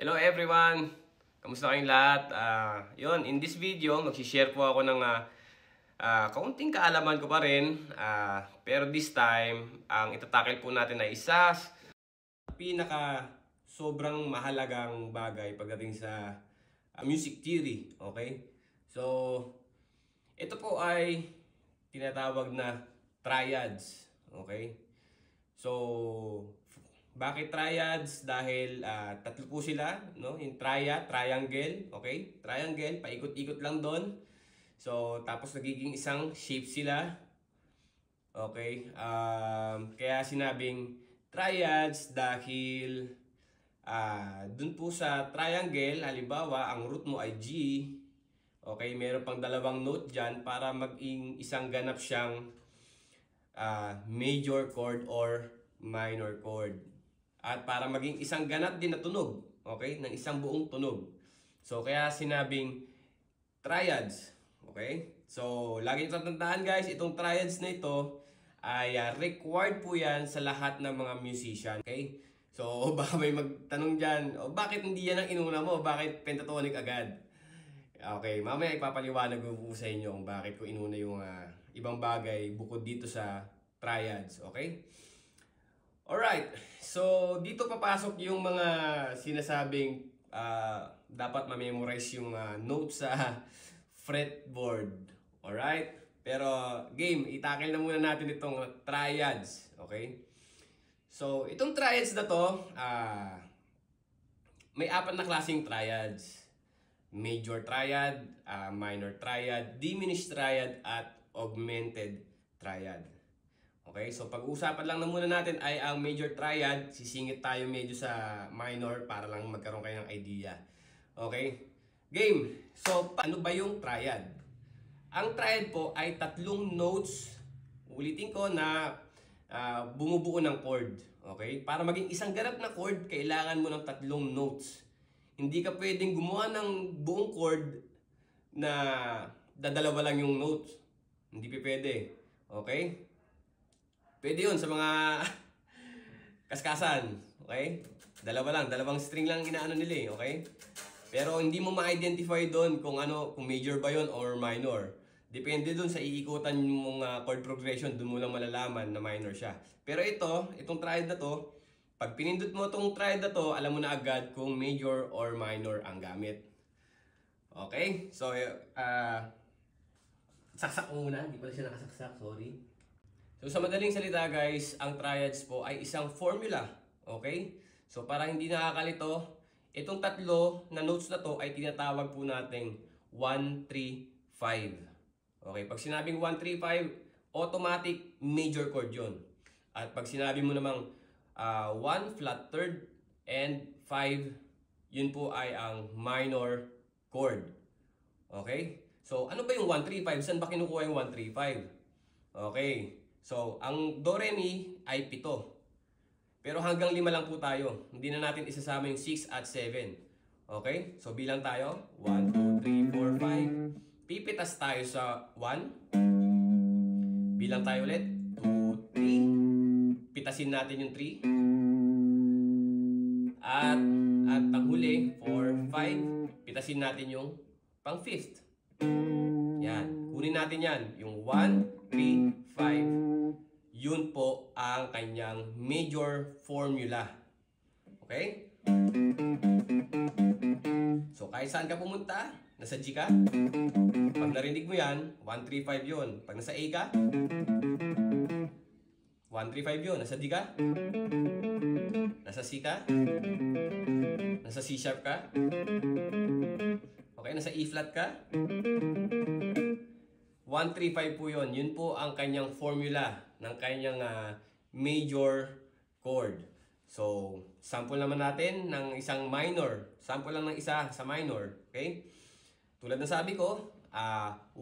Hello everyone! Kamusta kayong lahat? In this video, mag-share po ako ng kaunting kaalaman ko pa rin. Pero this time, ang itatakil po natin ay isa pinaka sobrang mahalagang bagay pagdating sa music theory. Okay? So, ito po ay tinatawag na triads. Okay? So, bakit triads? Dahil tatlo po sila, no? Yung triangle, okay? Triangle, paikot-ikot lang doon. So, tapos nagiging isang shape sila. Okay? Kaya sinabing triads dahil dun po sa triangle, halimbawa, ang root mo ay G. Okay? Meron pang dalawang note dyan para maging isang ganap siyang major chord or minor chord. At para maging isang ganap din na tunog, okay? Ng isang buong tunog. So, kaya sinabing triads, okay? So, lagi nyo tatandaan guys, itong triads na ito ay required po yan sa lahat ng mga musician, okay? So, baka may magtanong dyan, bakit hindi yan ang inuna mo? Bakit pentatonic agad? Okay, mamaya ipapaliwanag ko po sa inyo kung bakit ko inuna yung ibang bagay bukod dito sa triads, okay? Alright, so dito papasok yung mga sinasabing dapat ma-memorize yung notes sa fretboard. Alright? Pero game, itakil na muna natin itong triads. Okay? So, itong triads na to, may apat na klaseng triads. Major triad, minor triad, diminished triad, at augmented triad. Okay, so pag-uusapan lang na muna natin ay ang major triad. Sisingit tayo medyo sa minor para lang magkaroon kayo ng idea. Okay? Game! So, ano ba yung triad? Ang triad po ay tatlong notes. Ulitin ko na bumubuo ng chord. Okay? Para maging isang ganap na chord, kailangan mo ng tatlong notes. Hindi ka pwedeng gumawa ng buong chord na dadalawa lang yung notes. Hindi pwede. Okay? Pwede yun sa mga kaskasan, okay? Dalawang string lang inaano nila eh, okay? Pero hindi mo ma-identify doon kung ano, kung major ba yun or minor. Depende doon sa iikutan mong chord progression, doon mo lang malalaman na minor siya. Pero itong triad na to, pag pinindot mo itong triad na to, alam mo na agad kung major or minor ang gamit. Okay? So, saksak ko muna, hindi pala siya nakasaksak, sorry. So sa madaling salita guys, ang triads po ay isang formula. Okay? So para hindi nakakalito, itong tatlo na notes na to ay tinatawag po nating 1, 3, 5. Okay? Pag sinabing 1, 3, 5, automatic major chord yun. At pag sinabi mo namang 1 flat third and 5, yun po ay ang minor chord. Okay? So ano ba yung 1, 3, 5? Saan ba kinukuha yung 1, 3, 5? Okay. So, ang do, re, mi ay 7. Pero hanggang 5 lang po tayo. Hindi na natin isasama yung 6 at 7. Okay? So, bilang tayo. 1, 2, 3, 4, 5. Pipitas tayo sa 1. Bilang tayo ulit. 2, 3. Pitasin natin yung 3. At ang huli, 4, 5. Pitasin natin yung pang 5th. Yan. Kunin natin yan. Yung 1, 3, 5. Yun po ang kanyang major formula. Okay? So, kahit saan ka pumunta, nasa G ka. Pag narinig mo yan, 1, 3, 5 yun. Pag nasa A ka, 1, 3, 5 yun. Nasa D ka. Nasa C ka. Nasa C sharp ka. Okay, nasa E flat ka. 1, 3, 5 po yun. Yun po ang kanyang formula ng kanyang major chord. So, sample naman natin ng isang minor. Sample lang ng isa sa minor. Okay? Tulad ng sabi ko, 1,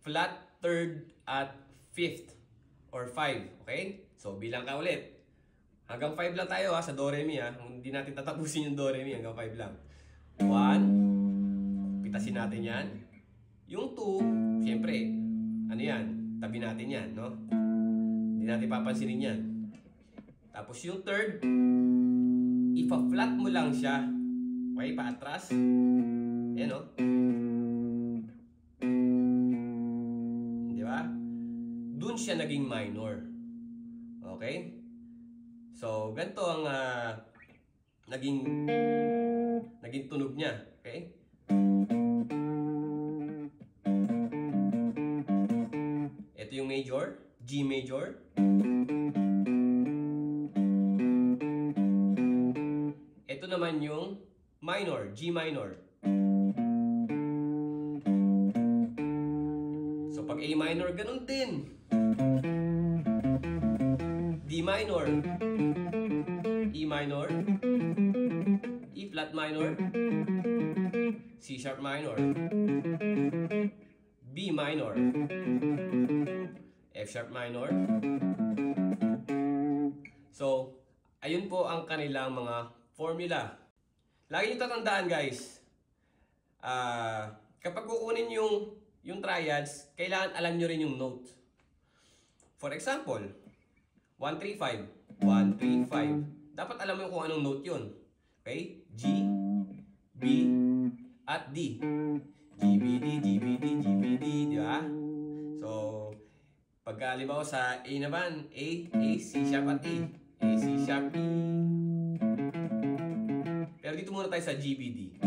flat third at 5th or 5. Okay? So, bilang ka ulit. Hanggang 5 lang tayo sa do, re, mi. Hindi natin tatapusin yung do, re, mi. Hanggang 5 lang. 1. Pitasin natin yan. Yung 2, siyempre, ano yan? Tabi natin yan, no? Hindi. Hindi natin papansinin yan. Tapos yung third, ipa-flat mo lang siya. Okay, paatras. Ayan o. Di ba? Dun siya naging minor. Okay? So, ganito ang naging tunog niya. Okay? Ito yung major, G major. Ito naman yung minor, G minor. So pag A minor, ganun din. D minor, E minor, E flat minor, C sharp minor, B minor, F sharp minor. So, ayun po ang kanilang mga formula. Lagi nyo tatandaan guys, kapag kukunin yung triads, kailangan alam nyo rin yung note. For example, 135, 135. Dapat alam mo kung anong note yun. Okay? G, B, at D. G, B, D, G, B, D, G, B, D. Di ba? So, pagka halimbawa sa A naman, A, C sharp at E. A, C sharp, E. Pero dito muna tayo sa G, B, D.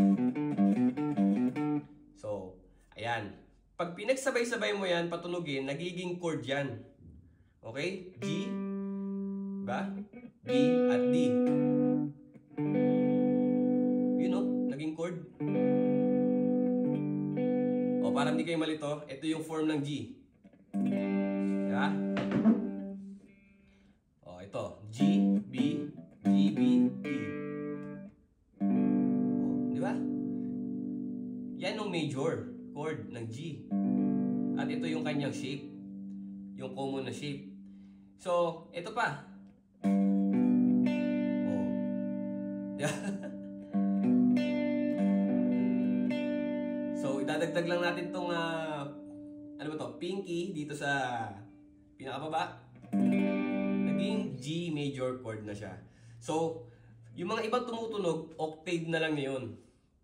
So, ayan. Pag pinagsabay-sabay mo yan, patunugin, nagiging chord yan. Okay? G, ba? B, at D. Yun o, naging chord. O, para hindi kayo malito, ito yung form ng G. Diba? O, ito. G, B, G, B, D. O, diba? Yan yung major chord ng G. At ito yung kanyang shape. Yung common na shape. So, ito pa. Oh. So, idadagdag lang natin tong ano ba to? Pinky dito sa pinakababa. Naging G major chord na siya. So, yung mga ibang tumutunog, octave na lang na yun.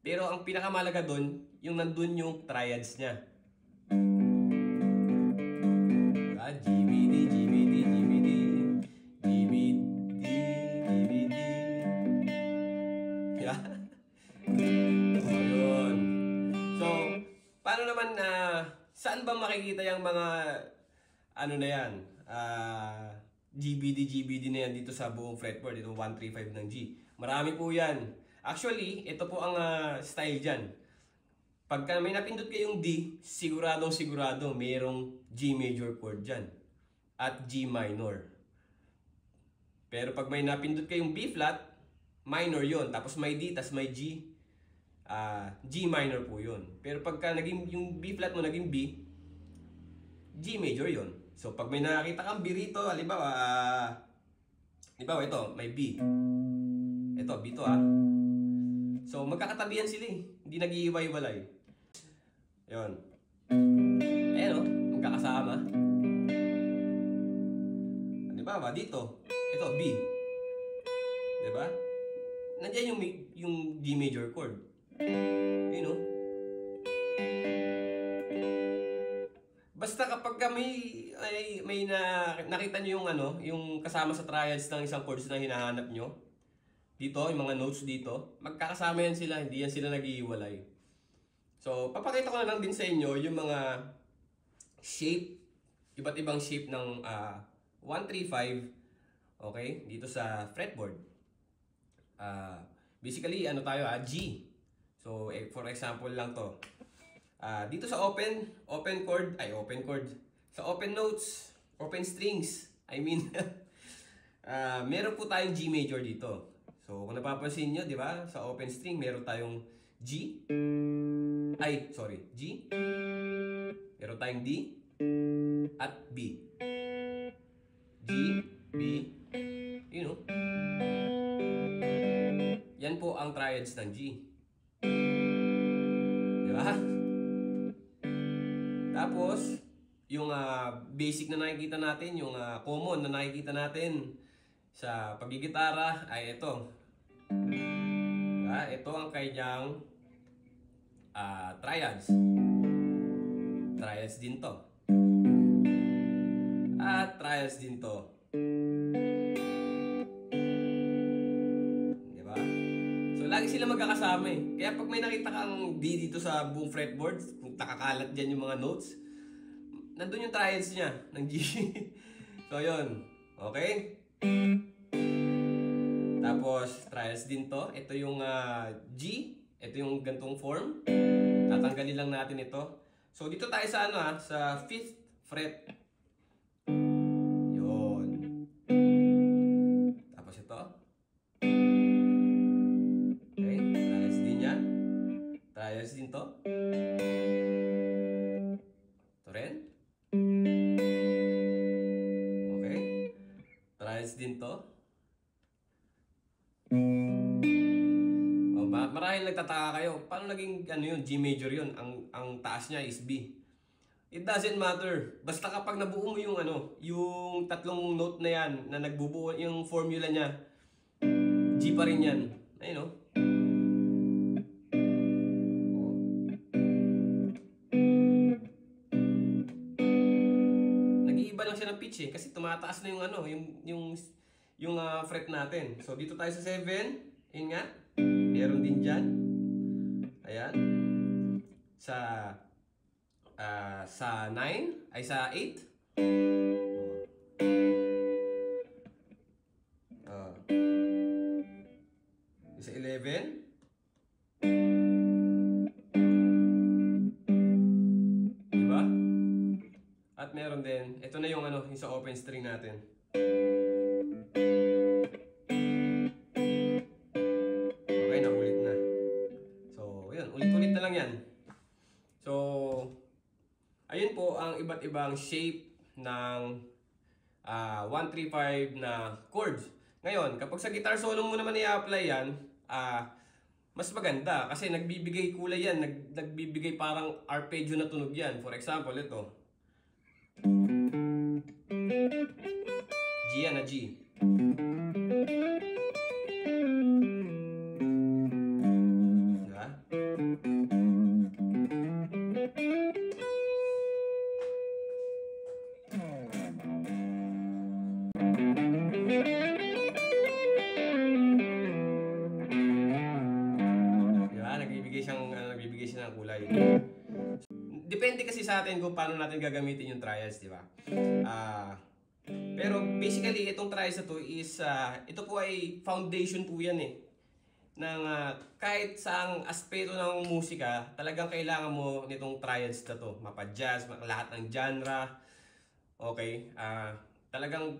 Pero ang pinakamalaga doon, yung nandun yung triads niya. G, B, D, G, B, D, G, B, D, G, B, D, G, B, D. Yeah. O, yun. So, paano naman saan ba makikita yung mga ano na yan? GBD, GBD na yan dito sa buong fretboard. Ito 135 ng G. Marami po yan. Actually, ito po ang style dyan. Pagka may napindot kayong D, siguradong sigurado mayroong G major chord dyan. At G minor. Pero pag may napindot kayong B flat, minor yon. Tapos may D, tapos may G. G minor po yun. Pero pagka naging, yung B flat mo naging B, G major yon. So pag may nakakita kang B rito, halimbawa ito, may B. Ito, B to So magkakatabihan sila Hindi nag-iiway-walay. Yun. Ayan magkakasama. Halimbawa, dito. Ito, B. Diba? Nandiyan yung G major chord. Yun Basta kapag may nakita nyo yung kasama sa triads ng isang chords na hinahanap nyo, dito, yung mga notes dito, magkakasama yan sila, hindi yan sila nag-iiwalay. So, papakita ko na lang din sa inyo yung mga shape, iba't ibang shape ng 135, okay, dito sa fretboard. Basically, tayo G. So, for example lang to. Dito sa open chord, sa open notes, open strings, meron po tayong G major dito. So, kung napapansin nyo, di ba, sa open string, meron tayong G, G, meron tayong D, at B. G, B, yan po ang triads ng G. Di ba? Tapos, yung basic na nakikita natin, yung common na nakikita natin sa paggigitara ay ito. Ito ang kanyang triads. Triads din to. At triads din to. Diba? So, lagi sila magkakasama eh. Kaya pag may nakita kang D dito sa buong fretboard, kung nakakalat dyan yung mga notes, nandun yung triads niya ng G. So, yun. Okay? Tapos, triads din to. Ito yung G. Ito yung gantong form. Tatanggalin lang natin ito. So, dito tayo sa sa 5th fret. Yun. Tapos ito. Okay, triads din yan. Triads din to. Ito rin. Okay. Triads din to. Marahil nagtataka kayo, paano naging yun, G major yun, ang taas niya is B. It doesn't matter. Basta kapag nabuo mo yung yung tatlong note na yan, na nagbubuo yung formula niya, G pa rin yan. Ayun, no? Nag-iiba lang siya ng pitch eh, kasi tumataas na yung fret natin. So dito tayo sa 7, yun nga. Meron din dyan. Ayan. Sa 9, ay sa 8. Sa 11. Diba? At meron din, ito na yung yung sa open string natin. Yan. So, ayun po ang iba't ibang shape ng 1-3-5 na chords. Ngayon, kapag sa guitar solo mo naman i-apply yan, mas maganda kasi nagbibigay kulay yan, nagbibigay parang arpeggio na tunog yan. For example, ito. G yan na G. Nagbibigay siya ng kulay. Depende kasi sa atin kung paano natin gagamitin yung triads, di ba? Pero basically, itong triads na to is, ito po ay foundation po yan eh. Ng kahit saang aspeto ng musika, talagang kailangan mo nitong triads na to. Mapa-jazz, lahat ng genre. Okay? Talagang,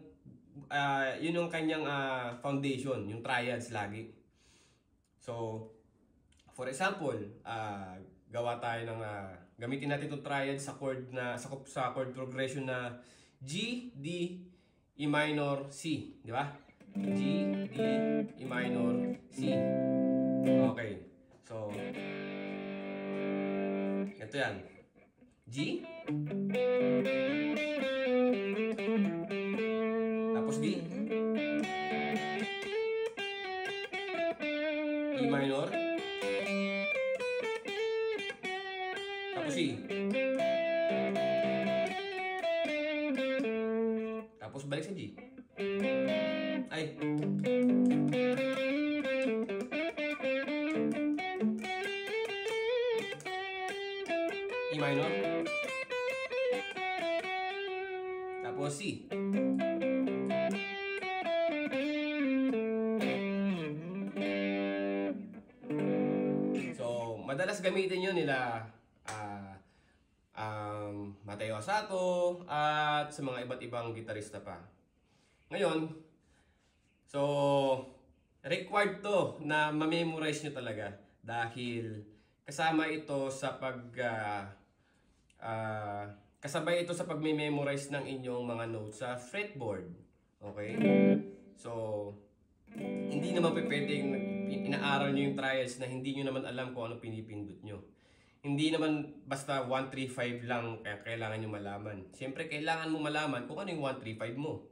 yun yung kanyang foundation, yung triads lagi. So, for example, gawa tayo ng gamitin natin itong triad sa chord progression na G, D, E minor, C, di ba? G, D, E minor, C. Okay. So ito yan. G, tapos D, E minor, tapos C. Tapos balik sa G. Ay. E minor. Tapos C. So, madalas gamitin yun nila Mateo Sato at sa mga iba't ibang gitarista pa. Ngayon, so required to na ma-memorize nyo talaga dahil kasama ito sa kasabay ito sa pag-memorize ng inyong mga notes sa fretboard. Okay? So, hindi naman pwedeng inaaral nyo yung triads na hindi nyo naman alam kung ano pinipindot nyo. Hindi naman basta 1-3-5 lang kaya kailangan nyo malaman. Siyempre, kailangan mo malaman kung ano yung 1-3-5 mo.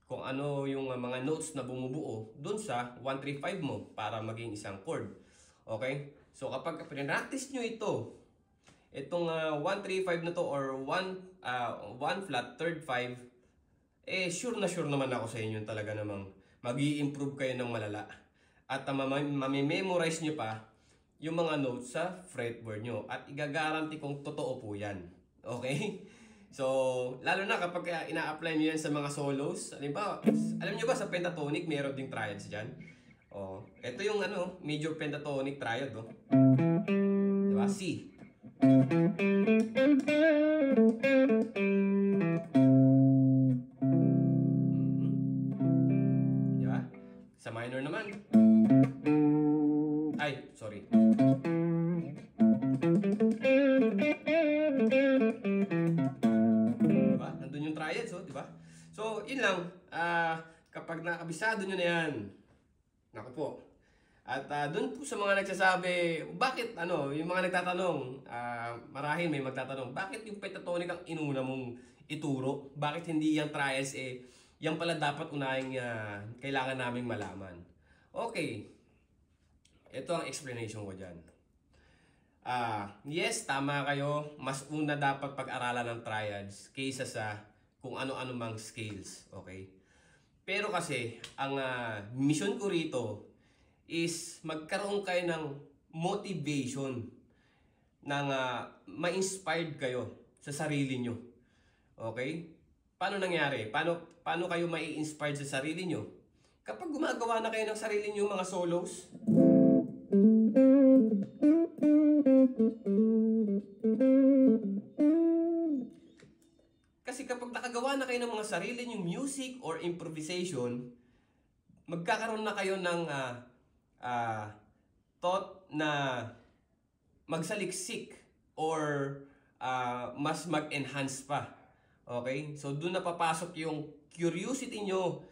kung ano yung mga notes na bumubuo dun sa 135 mo para maging isang chord. Okay? So kapag pinractice nyo itong 135 na to or 1 flat, third 5, sure na sure naman ako sa inyo talaga namang mag-i-improve kayo ng malala. At mamememorize nyo pa yung mga notes sa fretboard nyo. At igagaranti kong totoo po yan. Okay? So, lalo na kapag ina-apply nyo yan sa mga solos. Alam nyo ba sa pentatonic meron ding triads dyan? Ito yung major pentatonic triad. Diba? C. Diba? Sa minor naman. Ay, sorry. Diba? Nandun yung triads, diba? So, yun lang. Kapag nakabisado nyo na yan, naku po. At doon po sa mga nagsasabi, bakit yung mga nagtatanong, marahil may magtatanong, bakit yung pentatonic ang inuna mong ituro? Bakit hindi yung triads yan pala dapat unahing kailangan naming malaman. Okay. Ito ang explanation ko dyan. Yes, tama kayo. Mas una dapat pag-aralan ng triads kaysa sa kung ano-ano mang scales. Okay? Pero kasi, ang mission ko rito is magkaroon kayo ng motivation ng ma-inspired kayo sa sarili nyo. Okay? Paano nangyari? Paano kayo mai-inspired sa sarili nyo? Kapag gumagawa na kayo ng sarili nyo mga solos, kasi kapag nakagawa na kayo ng mga sarili nyong music or improvisation, magkakaroon na kayo ng thought na magsaliksik or mas mag-enhance pa. Okay? So doon na papasok yung curiosity nyo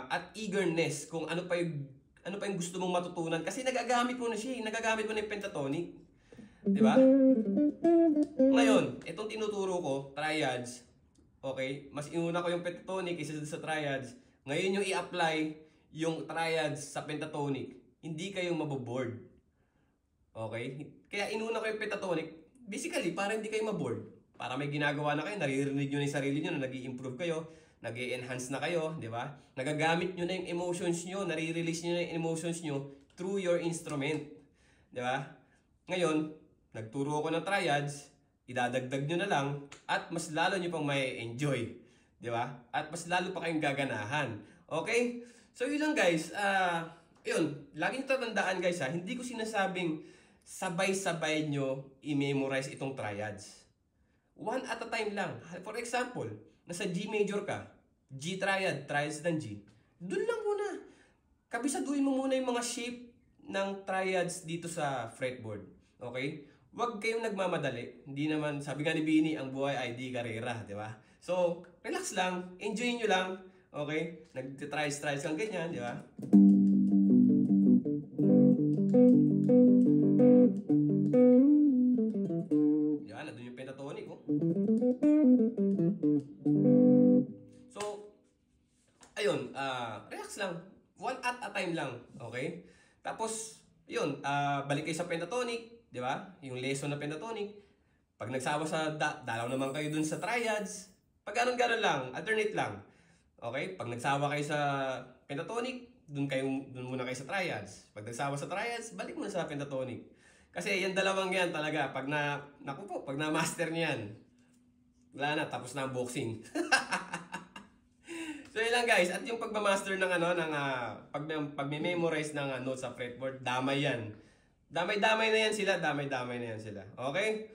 at eagerness kung ano pa yung gusto mong matutunan. Kasi nagagamit mo na siya. Nagagamit mo na yung pentatonic. Diba? Ngayon, itong tinuturo ko, triads. Okay? Mas inuna ko yung pentatonic isa sa triads. Ngayon yung i-apply yung triads sa pentatonic. Hindi kayo maboboard. Okay? Kaya inuna ko yung pentatonic. Basically, para hindi kayo maboard. Para may ginagawa na kayo, naririnig nyo na yung sarili nyo na nag-i-improve kayo, nag-i-enhance na kayo, di ba? Nagagamit nyo na yung emotions nyo, nare-release nyo na yung emotions nyo through your instrument. Di ba? Ngayon, nagturo ako ng triads, idadagdag nyo na lang, at mas lalo nyo pang may enjoy. Di ba? At mas lalo pa kayong gaganahan. Okay? So yun lang guys. Yun, lagi nyo tatandaan guys hindi ko sinasabing sabay-sabay nyo i-memorize itong triads. One at a time lang. For example, nasa G major ka, G triad, triads ng G. Doon lang muna. Kabisaduhin mo muna yung mga shape ng triads dito sa fretboard. Okay? Huwag kayong nagmamadali. Hindi naman, sabi nga ni Bini, ang buhay ay di karera, di ba? So, relax lang. Enjoy nyo lang. Okay? Nag-triads lang ganyan, di ba? Yan, nandun yung pentatonic, So, ayun, relax lang. One at a time lang, okay? Tapos, yun, balik kayo sa pentatonic, di ba? Yung lesson na pentatonic. Pag nagsawa sa dalaw naman kayo dun sa triads. Pag ganon lang, alternate lang. Okay? Pag nagsawa kayo sa pentatonic, dun muna kayo sa triads. Pag nagsawa sa triads, balik muna sa pentatonic. Kasi yung dalawang yan talaga, pag na-master niyan, wala na, tapos na ang boxing. So yun lang guys, at yung pagmamaster ng pag-memorize ng notes sa fretboard, damay yan. Damay-damay na yan sila, Okay?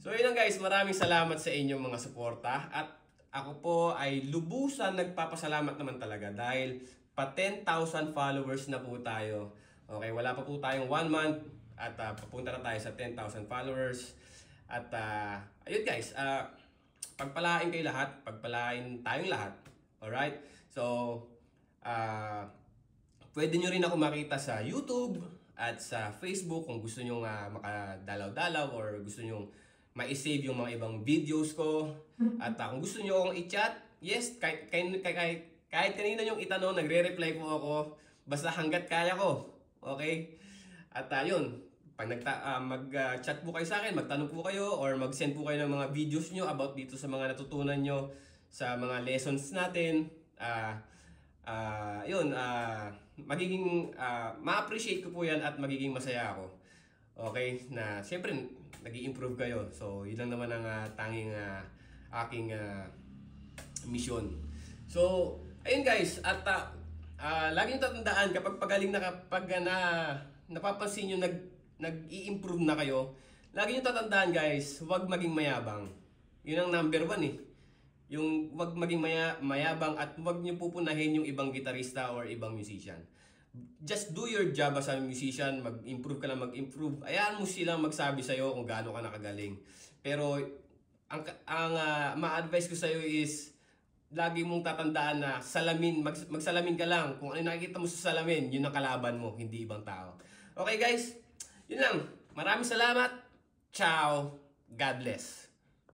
So yun lang guys, maraming salamat sa inyong mga suporta. At ako po ay lubusan nagpapasalamat naman talaga dahil pa 10,000 followers na po tayo. Okay, wala pa po tayong 1 month at papunta na tayo sa 10,000 followers. At ayun guys, pagpalain kayo lahat, pagpalain tayong lahat. Alright? So, pwede nyo rin ako makita sa YouTube at sa Facebook kung gusto nyo makadalaw-dalaw or gusto nyo ma-save yung mga ibang videos ko. At kung gusto nyo akong i-chat, yes, kahit Kahit kanina yung itanong, nagre-reply po ako. Basta hanggat kaya ko. Okay? At yun, pag mag-chat po kayo sa akin, magtanong po kayo, or mag-send po kayo ng mga videos nyo about dito sa mga natutunan nyo sa mga lessons natin. Magiging ma-appreciate ko po yan at magiging masaya ako. Okay? Na siyempre, nag-i-improve kayo. So, yun lang naman ang tanging aking mission. So, ayun guys, at laging tatandaan kapag pagaling na napapansin nyo nag-i-improve na kayo, lagi nyo tatandaan guys, huwag maging mayabang. Yun ang number 1 eh. Yung huwag maging mayabang at huwag nyo pupunahin yung ibang gitarista or ibang musician. Just do your job as a musician, mag-improve ka lang mag-improve. Ayaan mo silang magsabi sa'yo kung gaano ka nakagaling. Pero ang ma-advise ko sa'yo is lagi mong tatandaan na magsalamin ka lang. Kung ano nakikita mo sa salamin, yun ang kalaban mo, hindi ibang tao. Okay guys, yun lang. Maraming salamat. Ciao. God bless.